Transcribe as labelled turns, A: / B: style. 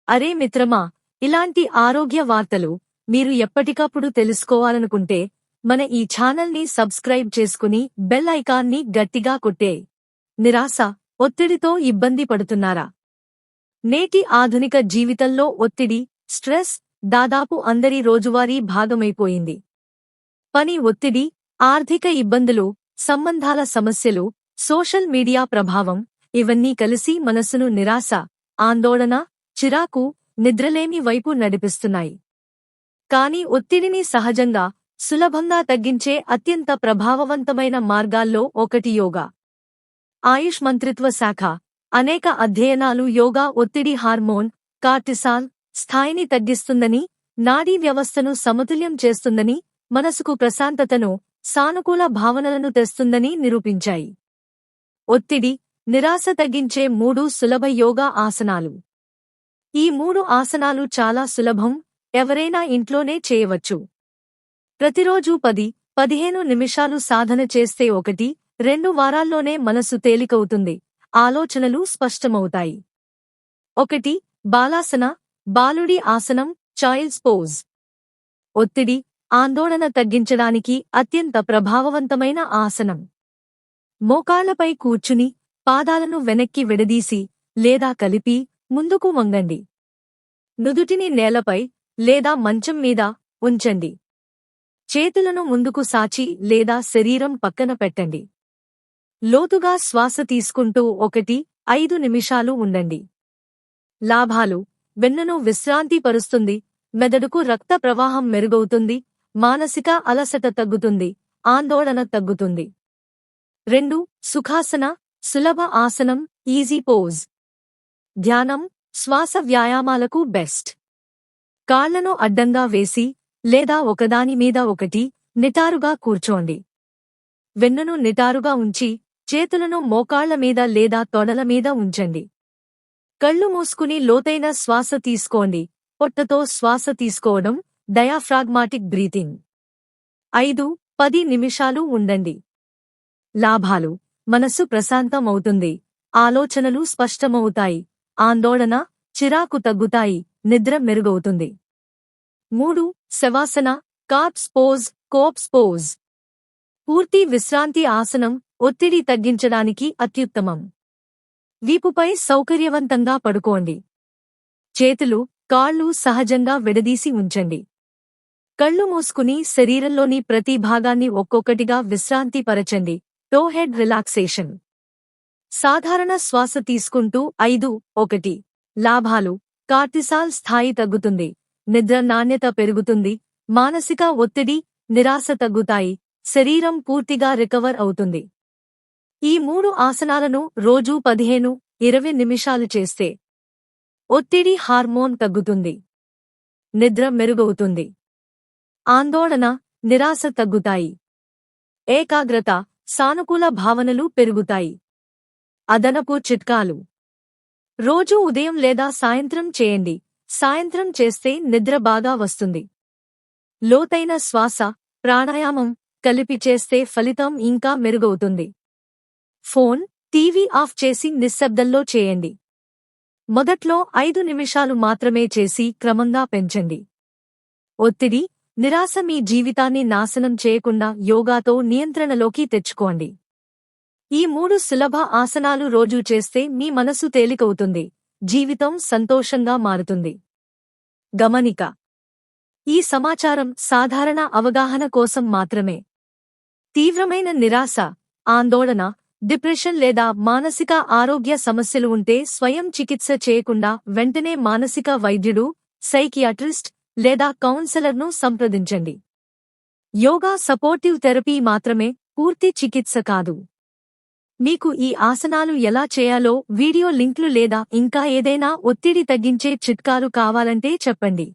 A: అరే మిత్రమా, ఇలాంటి ఆరోగ్య వార్తలు మీరు ఎప్పటికప్పుడు తెలుసుకోవాలనుకుంటే మన ఈ ఛానల్ని సబ్స్క్రైబ్ చేసుకుని బెల్ ఐకాన్ని గట్టిగా కొట్టే. నిరాశ, ఒత్తిడితో ఇబ్బంది పడుతున్నారా? నేటి ఆధునిక జీవితంలో ఒత్తిడి, స్ట్రెస్ దాదాపు అందరి రోజువారీ భాగమైపోయింది. పని ఒత్తిడి, ఆర్థిక ఇబ్బందులు, సంబంధాల సమస్యలు, సోషల్ మీడియా ప్రభావం ఇవన్నీ కలిసి మనసును నిరాశ, ఆందోళన, చిరాకు, నిద్రలేమి వైపు నడిపిస్తున్నాయి. కానీ ఒత్తిడిని సహజంగా, సులభంగా తగ్గించే అత్యంత ప్రభావవంతమైన మార్గాల్లో ఒకటి యోగా. ఆయుష్ మంత్రిత్వ శాఖ అనేక అధ్యయనాలు యోగా ఒత్తిడి హార్మోన్ కార్టిసాల్ స్థాయిని తగ్గిస్తుందని, నాడీ వ్యవస్థను సమతుల్యం చేస్తుందని, మనసుకు ప్రశాంతతను, సానుకూల భావనలను తెస్తుందని నిరూపించాయి. ఒత్తిడి, నిరాశ తగ్గించే 3 సులభ యోగా ఆసనాలు. ఈ 3 ఆసనాలు చాలా సులభం, ఎవరైనా ఇంట్లోనే చేయవచ్చు. ప్రతిరోజూ 10-15 నిమిషాలు సాధన చేస్తే 1-2 వారాల్లోనే మనసు తేలికవుతుంది, ఆలోచనలు స్పష్టమవుతాయి. 1. బాలాసన, బాలుడి ఆసనం, చైల్డ్స్ పోజ్. ఒత్తిడి, ఆందోళన తగ్గించడానికి అత్యంత ప్రభావవంతమైన ఆసనం. మోకాళ్లపై కూర్చుని, పాదాలను వెనక్కి విడదీసి లేదా కలిపి ముందుకు వంగండి. నుదుటిని నేలపై లేదా మంచం మీద ఉంచండి. చేతులను ముందుకు సాచి లేదా శరీరం పక్కన పెట్టండి. లోతుగా శ్వాస తీసుకుంటూ 1-5 నిమిషాలు ఉండండి. లాభాలు: వెన్నును విశ్రాంతి పరుస్తుంది, మెదడుకు రక్త ప్రవాహం మెరుగవుతుంది, మానసిక అలసట తగ్గుతుంది, ఆందోళన తగ్గుతుంది. 2. సుఖాసన, సులభ ఆసనం, ఈజీ పోజ్. ధ్యానం, శ్వాస వ్యాయామాలకు బెస్ట్. కాళ్లను అడ్డంగా వేసి లేదా ఒకదాని మీద ఒకటి నిటారుగా కూర్చోండి. వెన్నును నిటారుగా ఉంచి చేతులను మోకాళ్ల మీద లేదా తొడల మీద ఉంచండి. కళ్ళు మూసుకుని లోతైన శ్వాస తీసుకోండి. పొట్టతో శ్వాస తీసుకోవడం, డయాఫ్రాగ్మాటిక్ బ్రీతింగ్. 5-10 నిమిషాలు ఉండండి. లాభాలు: మనస్సు ప్రశాంతమవుతుంది, ఆలోచనలు స్పష్టమవుతాయి, ఆందోళన, చిరాకు తగ్గుతాయి, నిద్ర మెరుగవుతుంది. 3. శవాసన, కార్ప్స్ పోజ్, కోప్స్ పోజ్. పూర్తి విశ్రాంతి ఆసనం, ఒత్తిడి తగ్గించడానికి అత్యుత్తమం. వీపుపై సౌకర్యవంతంగా పడుకోండి. చేతులు, కాళ్ళు సహజంగా విడదీసి ఉంచండి. కళ్ళు మూసుకుని శరీరంలోని ప్రతి భాగాన్ని ఒక్కొక్కటిగా విశ్రాంతి పరచండి. To head relaxation. సాధారణ శ్వాస తీసుకుంటూ 5-1. లాభాలు: కార్టిసాల్ స్థాయి తగ్గుతుంది, నిద్ర నాణ్యత పెరుగుతుంది, మానసిక ఒత్తిడి, నిరాశ తగ్గుతాయి, శరీరం పూర్తిగా రికవర్ అవుతుంది. ఈ 3 ఆసనాలను రోజూ 15-20 నిమిషాలు చేస్తే ఒత్తిడి హార్మోన్ తగ్గుతుంది, నిద్ర మెరుగవుతుంది, ఆందోళన, నిరాశ తగ్గుతాయి, ఏకాగ్రత, సానుకూల భావనలు పెరుగుతాయి. అదనపు చిట్కాలు: రోజూ ఉదయం లేదా సాయంత్రం చేయండి. సాయంత్రం చేస్తే నిద్ర బాగా వస్తుంది. లోతైన శ్వాస, ప్రాణాయామం కలిపి చేస్తే ఫలితం ఇంకా మెరుగవుతుంది. ఫోన్, టీవీ ఆఫ్ చేసి నిశ్శబ్దంలో చేయండి. మొదట్లో 5 నిమిషాలు మాత్రమే చేసి క్రమంగా పెంచండి. ఒత్తిడి, నిరాశ మీ జీవితాన్ని నాశనం చేయకుండా యోగాతో నియంత్రణలోకి తెచ్చుకోండి. ఈ 3 సులభ ఆసనాలు రోజూ చేస్తే మీ మనసు తేలికవుతుంది, జీవితం సంతోషంగా మారుతుంది. గమనిక: ఈ సమాచారం సాధారణ అవగాహన కోసం మాత్రమే. తీవ్రమైన నిరాశ, ఆందోళన, డిప్రెషన్ లేదా మానసిక ఆరోగ్య సమస్యలు ఉంటే స్వయం చికిత్స చేయకుండా వెంటనే మానసిక వైద్యుడు, సైకియాట్రిస్ట్ లేదా కౌన్సెలర్ను సంప్రదించండి. యోగా సపోర్టివ్ థెరపీ మాత్రమే, పూర్తి చికిత్స కాదు. మీకు ఈ ఆసనాలు ఎలా చేయాలో వీడియో లింక్లు లేదా ఇంకా ఏదైనా ఒత్తిడి తగ్గించే చిట్కాలు కావాలంటే చెప్పండి.